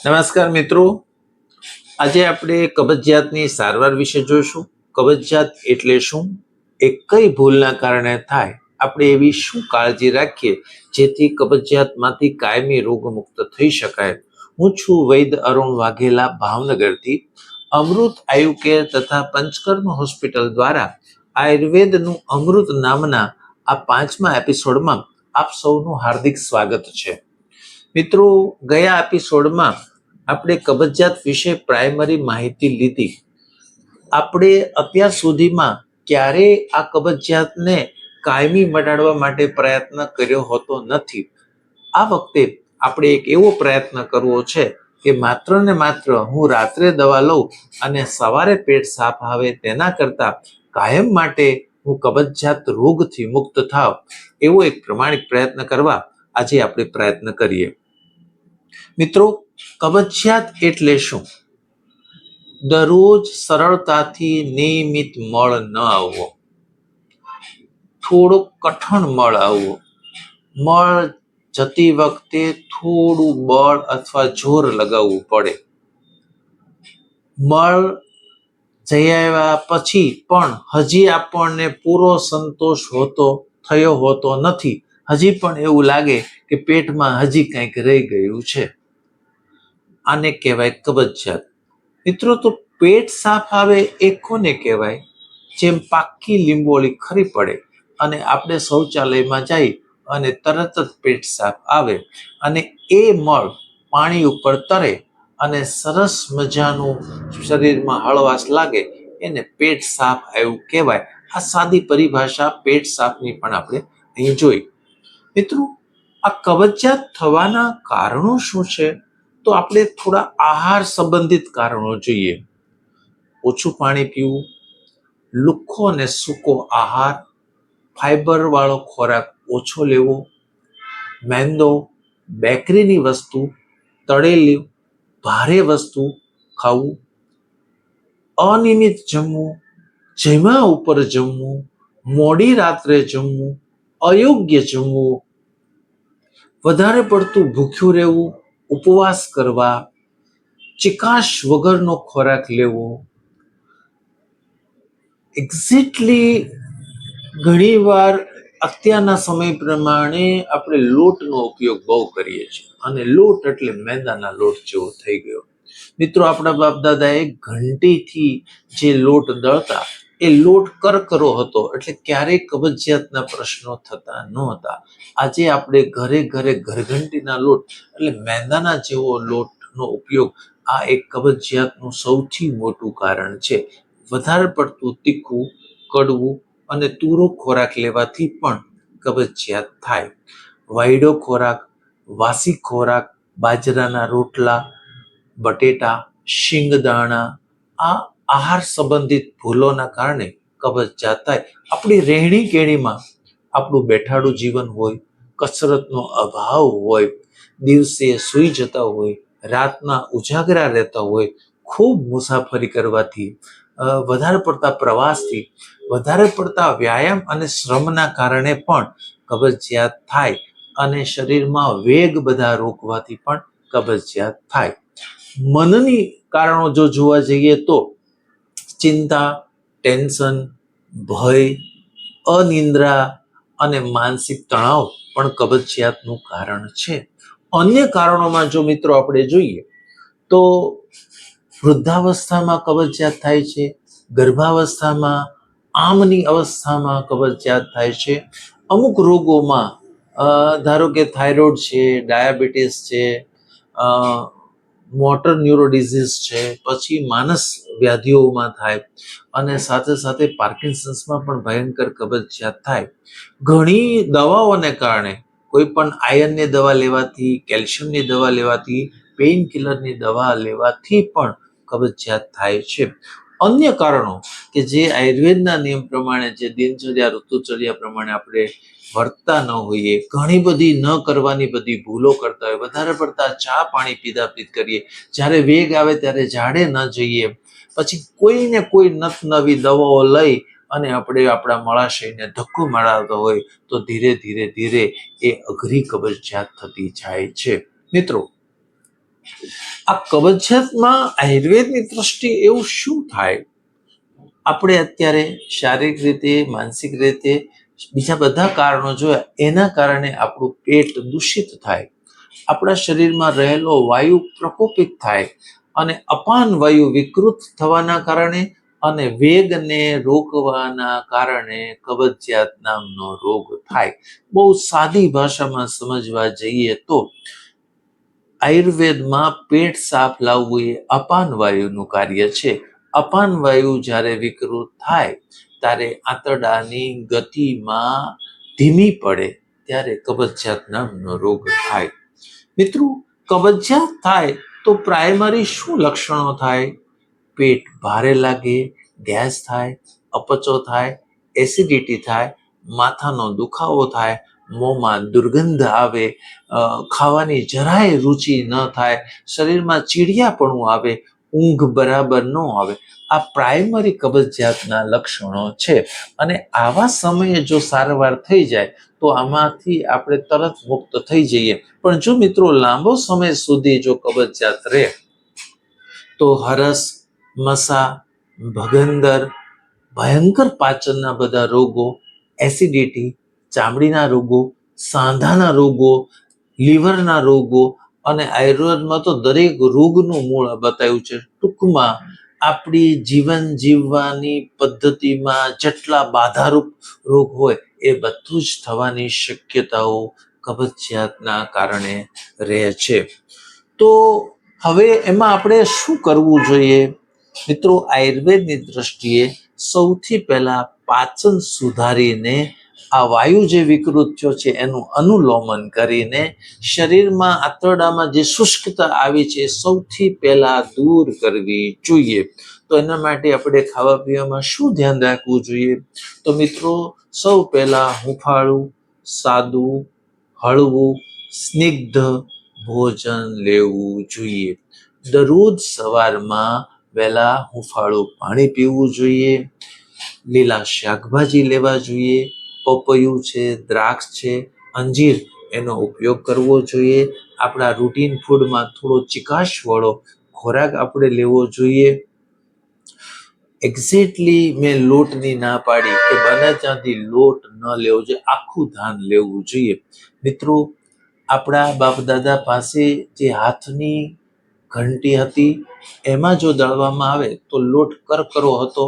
નમસ્કાર મિત્રો, આજે આપણે કબજિયાતની સારવાર વિશે જોઈશું. કબજિયાત એટલે શું, એ કઈ ભૂલના કારણે થાય, આપણે એવી શું કાળજી રાખીએ જેથી કબજિયાતમાંથી કાયમી રોગમુક્ત થઈ શકાય. હું છું વૈદ્ય અરુણ વાઘેલા, ભાવનગરથી. અમૃત આયુ કેર તથા પંચકર્મ હોસ્પિટલ દ્વારા આયુર્વેદનું અમૃત નામના આ 5મા એપિસોડમાં આપ સૌનું હાર્દિક સ્વાગત છે. મિત્રો, ગયા એપિસોડમાં આપણે કબજિયાત વિશે પ્રાઇમરી માહિતી લીધી. આપણે અત્યાર સુધીમાં ક્યારેય આ કબજિયાતને કાયમી મટાડવા માટે પ્રયત્ન કર્યો હોતો નથી. આ વખતે આપણે એક એવો પ્રયત્ન કરવો છે કે માત્ર ને માત્ર હું રાત્રે દવા લઉં અને સવારે પેટ સાફ આવે તેના કરતાં કાયમ માટે હું કબજિયાત રોગથી મુક્ત થાવ, એવો એક પ્રમાણિક પ્રયત્ન કરવા આજે આપણે પ્રયત્ન કરીએ. મિત્રો, કબજિયાત એટલે શું? દરરોજ સરળતાથી નિયમિત મળ ન આવવો, થોડો કઠણ મળ આવવો, મળ જતી વખતે થોડું બળ અથવા જોર લગાવવું પડે, મળ જઈ આવ્યા પછી પણ હજી આપણને પૂરો સંતોષ થયો હોતો નથી, હજી પણ એવું લાગે કે પેટમાં હજી કંઈક રહી ગયું છે. આને કહેવાય કબજિયાત. મિત્રો, તો પેટ સાફ આવે એ કોને કહેવાય? જેમ પાકી લીંબોળી ખરી પડે અને આપણે શૌચાલયમાં જઈ અને તરત જ પેટ સાફ આવે અને એ મળ પાણી ઉપર તરે અને સરસ મજાનું શરીરમાં હળવાશ લાગે, એને પેટ સાફ આવ્યું કહેવાય. આ સાદી પરિભાષા પેટ સાફની પણ આપણે અહીં જોઈ. મિત્રો, આ કબજિયાત થવાના કારણો શું છે? તો આપણે થોડા આહાર સંબંધિત કારણો જોઈએ. ઓછું પાણી પીવું, લુખ્ખો અને સૂકો આહાર, ફાઈબર વાળો ખોરાક ઓછો લેવો, મેંદો, બેકરીની વસ્તુ, તળેલી ભારે વસ્તુ ખાવું, અનિયમિત જમવું, જમ્યા ઉપર જમવું, મોડી રાત્રે જમવું, અયોગ્ય જમવું, વધારે પડતું ભૂખ્યું રહેવું, ઉપવાસ કરવા, ચિકાશ વગરનો ખોરાક લેવો. એક્ઝેક્ટલી ઘણીવાર અત્યારના સમય પ્રમાણે આપણે લોટનો ઉપયોગ બહુ કરીએ છીએ અને લોટ એટલે મેંદાના લોટ જેવો થઈ ગયો. મિત્રો, આપણા બાપ દાદાએ ઘંટીથી જે લોટ દળતા એ લોટ કરકરો હતો, એટલે ક્યારેય કબજિયાતના પ્રશ્નો થતા નહોતા. આજે આપણે ઘરે ઘરે ઘરઘંટીના લોટ એટલે મેંદાના જેવો લોટનો ઉપયોગ આ એક કબજિયાતનું સૌથી મોટું કારણ છે. વધારે પડતું તીખું, કડવું અને તુરો ખોરાક લેવાથી પણ કબજિયાત થાય. વાયડો ખોરાક, વાસી ખોરાક, બાજરાના રોટલા, બટેટા, શિંગદાણા, આ આહાર સંબંધિત ભૂલોના કારણે કબજિયાત થાય. આપણી રહેણી કેણીમાં આપણું બેઠાડું જીવન હોય, કસરતનો અભાવ હોય, દિવસે સૂઈ જતા હોય, રાતના ઉજાગરા રહેતા હોય, ખૂબ મુસાફરી કરવાથી, વધારે પડતા પ્રવાસથી, વધારે પડતા વ્યાયામ અને શ્રમના કારણે પણ કબજિયાત થાય અને શરીરમાં વેગ બધા રોકવાથી પણ કબજિયાત થાય. મનની કારણો જો જોવા જઈએ તો ચિંતા, ટેન્શન, ભય, અનિદ્રા અને માનસિક તણાવ પણ કબજિયાતનું કારણ છે. અન્ય કારણોમાં જો મિત્રો આપણે જોઈએ તો વૃદ્ધાવસ્થામાં કબજિયાત થાય છે, ગર્ભાવસ્થામાં, આમની અવસ્થામાં કબજિયાત થાય છે. અમુક રોગોમાં ધારો કે થાઇરોઇડ છે, ડાયાબિટીસ છે, મોટર ન્યુરો ડિઝીઝ છે, પછી માનસ વ્યાધિઓમાં થાય અને સાથે સાથે પાર્કિન્સન્સમાં પણ ભયંકર કબજિયાત થાય. ઘણી દવાઓને કારણે, કોઈ પણ આયર્નની દવા લેવાથી, કેલ્શિયમની દવા લેવાથી, પેઇન કિલરની દવા લેવાથી પણ કબજિયાત થાય છે. અન્ય કારણો કે જે આયુર્વેદના નિયમ પ્રમાણે, જે દિનચર્યા ઋતુચર્યા પ્રમાણે આપણે વર્તતા ન હોઈએ, ઘણી બધી ન કરવાની બધી ભૂલો કરતા હોય, વધારે પડતા ચા પાણી પીત કરીએ, જ્યારે વેગ આવે ત્યારે ઝાડે ન જઈએ, પછી કોઈને કોઈ નત નવી દવાઓ લઈ અને આપણે આપણા મળાશયને ધક્કો મારતા હોય, તો ધીરે ધીરે ધીરે એ અઘરી કબજિયાત થતી જાય છે. મિત્રો, આ કબજિયાતમાં આયુર્વેદની દ્રષ્ટિએ એવું શું થાય? આપણે અત્યારે શારીરિક રીતે, માનસિક રીતે બીજા બધા કારણો જોયા, એના કારણે આપણું પેટ દૂષિત થાય, આપણા શરીરમાં રહેલો વાયુ પ્રકોપિત થાય અને અપાન વાયુ વિકૃત થવાના કારણે અને વેગને રોકવાના કારણે કબજિયાત નામનો રોગ થાય. બહુ સાદી ભાષામાં સમજવા જઈએ તો આયુર્વેદમાં પેટ સાફ લાવવું એ અપાન વાયુનું કાર્ય છે. અપાન વાયુ જ્યારે વિકૃત થાય ત્યારે આંતરડાની ગતિમાં ધીમી પડે ત્યારે કબજિયાત નામનો રોગ થાય. મિત્રો, કબજિયાત થાય તો પ્રાઇમરી શું લક્ષણો થાય? પેટ ભારે લાગે, ગેસ થાય, અપચો થાય, એસિડિટી થાય, માથાનો દુખાવો થાય, મોંમાં દુર્ગંધ આવે, ખાવાની જરાય રુચિ ન થાય, શરીરમાં ચીડિયાપણું આવે, ઊંઘ બરાબર ન આવે. આ પ્રાઇમરી કબજિયાતના લક્ષણો છે અને આવા સમયે જો સારવાર થઈ જાય તો આમાંથી આપણે તરત મુક્ત થઈ જઈએ. પણ જો મિત્રો લાંબો સમય સુધી જો કબજિયાત રહે તો હરસ, મસા, ભગંદર, ભયંકર પાચનના બધા રોગો, એસિડિટી, ચામડીના રોગો, સાંધાના રોગો, લીવરના રોગો અને આયુર્વેદમાં તો દરેક રોગનું મૂળ બતાવ્યું છે. ટૂંકમાં આપણી જીવન જીવવાની પદ્ધતિમાં જેટલા બાધારૂપ રોગ હોય એ બધું જ થવાની શક્યતાઓ કબજિયાતના કારણે રહે છે. તો હવે એમાં આપણે શું કરવું જોઈએ? મિત્રો, આયુર્વેદની દ્રષ્ટિએ સૌથી પહેલા પાચન સુધારીને આ વાયુ જે વિકૃત થયો છે એનું અનુલોમન કરીને શરીરમાં આંતરડામાં જે શુષ્કતા આવી છે સૌથી પહેલા દૂર કરવી જોઈએ. તો એના માટે આપણે ખાવા પીવામાં શું ધ્યાન રાખવું જોઈએ? તો મિત્રો, સૌ પહેલા હુંફાળું, સાદું, હળવું, સ્નિગ્ધ ભોજન લેવું જોઈએ. દરરોજ સવારમાં વહેલા હુંફાળું પાણી પીવું જોઈએ. લીલા શાકભાજી લેવા જોઈએ. પપૈયું છે, દ્રાક્ષ છે, અંજીર એનો ઉપયોગ કરવો જોઈએ. આપણા રૂટીન ફૂડમાં થોડો ચિકાશવાળો ખોરાક આપણે લેવો જોઈએ. એક્ઝેક્ટલી મેં લોટની ના પાડી કે બને ત્યાંથી લોટ ન લેવો જોઈએ, આખું ધાન લેવું જોઈએ. મિત્રો, આપણા બાપ દાદા પાસે જે હાથની ઘંટી હતી એમાં જો દળવામાં આવે તો લોટ કરકરો હતો.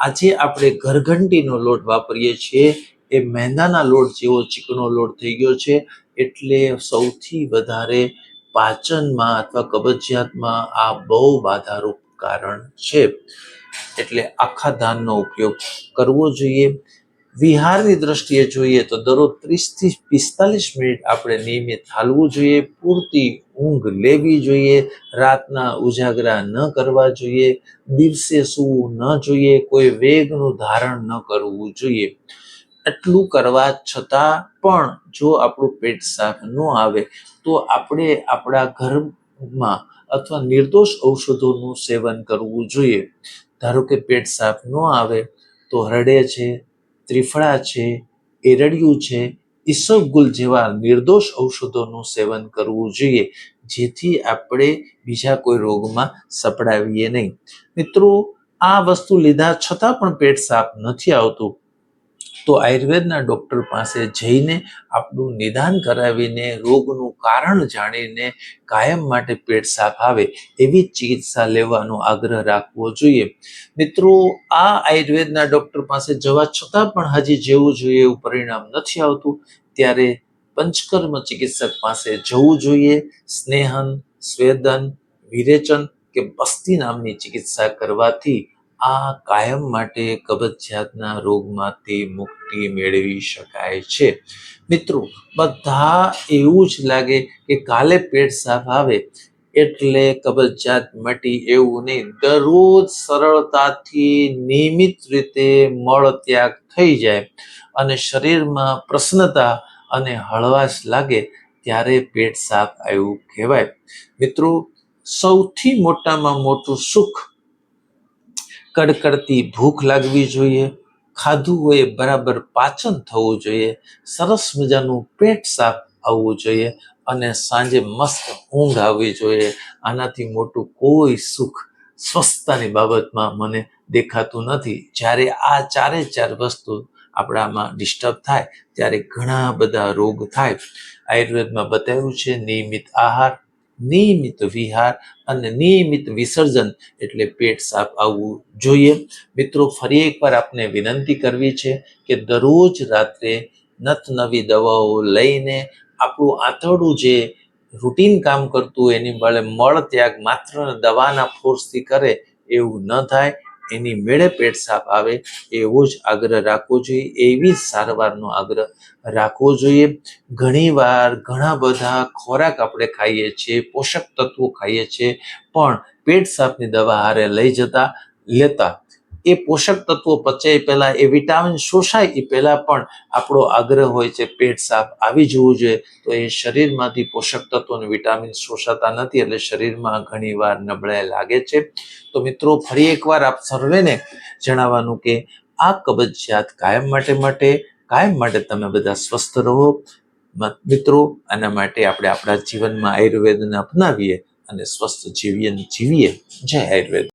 આજે આપણે ઘરઘંટીનો લોટ વાપરીએ છીએ, એ મેંદાના લોટ જેવો ચીકણો લોટ થઈ ગયો છે. એટલે સૌથી વધારે પાચનમાં અથવા કબજિયાતમાં આ બહુ બાધારૂપ કારણ છે. એટલે આખા ધાનનો ઉપયોગ કરવો જોઈએ. વિહારની દ્રષ્ટિએ જોઈએ તો દરરોજ 30 થી 45 મિનિટ આપણે નિયમિત હાલવું જોઈએ. પૂરતી ઊંઘ લેવી જોઈએ. રાતના ઉજાગરા ન કરવા જોઈએ. દિવસે સૂવું ન જોઈએ. કોઈ વેગનું ધારણ ન કરવું જોઈએ. એટલું કરવા છતાં પણ જો આપણું પેટ સાફ ન આવે તો આપણે આપણા ઘરમાં અથવા નિર્દોષ ઔષધોનું સેવન કરવું જોઈએ. ધારો કે પેટ સાફ ન આવે તો હરડે છે, ત્રિફળા છે, એરડિયું છે, ઈસબગુલ જેવા નિર્દોષ ઔષધોનું સેવન કરવું જોઈએ, જેથી આપણે બીજા કોઈ રોગમાં સપડાવીએ નહીં. મિત્રો, આ વસ્તુ લીધા છતાં પણ પેટ સાફ નથી આવતું તો આયુર્વેદના ડૉક્ટર પાસે જઈને આપણું નિદાન કરાવીને રોગનું કારણ જાણીને કાયમ માટે પેટ સાફ આવે એવી ચિકિત્સા લેવાનો આગ્રહ રાખવો જોઈએ. મિત્રો, આ આયુર્વેદના ડૉક્ટર પાસે જવા છતાં પણ હજી જેવું જોઈએ એવું પરિણામ નથી આવતું ત્યારે પંચકર્મ ચિકિત્સક પાસે જવું જોઈએ. સ્નેહન, સ્વેદન, વિરેચન કે બસ્તી નામની ચિકિત્સા કરવાથી આ કાયમ માટે કબજિયાતના રોગમાંથી મુક્તિ મેળવી શકાય છે. મિત્રો, બધા એવું જ લાગે કે કાલે પેટ સાફ આવે એટલે કબજિયાત મટી એવું નહીં. દરરોજ સરળતાથી નિયમિત રીતે મળ ત્યાગ થઈ જાય અને શરીરમાં પ્રસન્નતા અને હળવાશ લાગે ત્યારે પેટ સાફ આવ્યું કહેવાય. મિત્રો, સૌથી મોટામાં મોટું સુખ કડકડતી ભૂખ લાગવી જોઈએ. ખાધું હોય બરાબર પાચન થવું જોઈએ. સરસ મજાનું પેટ સાફ આવવું જોઈએ અને સાંજે મસ્ત ઊંઘ આવવી જોઈએ. આનાથી મોટું કોઈ સુખ સ્વસ્થતાની બાબતમાં મને દેખાતું નથી. જ્યારે આ ચારે ચાર વસ્તુ આપણામાં ડિસ્ટર્બ થાય ત્યારે ઘણા બધા રોગ થાય. આયુર્વેદમાં બતાવ્યું છે નિયમિત આહાર, નિયમિત વિહાર અને નિયમિત વિસર્જન એટલે પેટ સાફ આવવું જોઈએ. મિત્રો, ફરી એકવાર આપને વિનંતી કરવી છે કે દરરોજ રાત્રે નવી દવાઓ લઈને આપણું આંતરડું જે રૂટીન કામ કરતું હોય એની બળે મળ ત્યાગ માત્ર દવાના ફોર્સથી કરે એવું ન થાય. એની મેળે પેટ સાફ આવે એવો જ આગ્રહ રાખવો જોઈએ, એવી સારવારનો આગ્રહ રાખવો જોઈએ. ઘણીવાર ઘણા બધા ખોરાક આપણે ખાઈએ છીએ, પોષક તત્વો ખાઈએ છીએ, પણ પેટ સાફની દવા હારે લેતા એ પોષક તત્વો પચે એ પહેલા, એ વિટામિન શોષાય એ પહેલા પણ આપણો આગ્રહ હોય છે પેટ સાફ આવી જવું જોઈએ. તો એ શરીરમાંથી પોષક તત્વો અને વિટામિન શોષાતા નથી, એટલે શરીરમાં ઘણીવાર નબળાઈ લાગે છે. તો મિત્રો, ફરી એકવાર આપ સર્વેને જણાવવાનું કે આ કબજિયાત કાયમ માટે તમે બધા સ્વસ્થ રહો. મિત્રો, આના માટે આપણે આપણા જીવનમાં આયુર્વેદને અપનાવીએ અને સ્વસ્થ જીવીએ. જય આયુર્વેદ.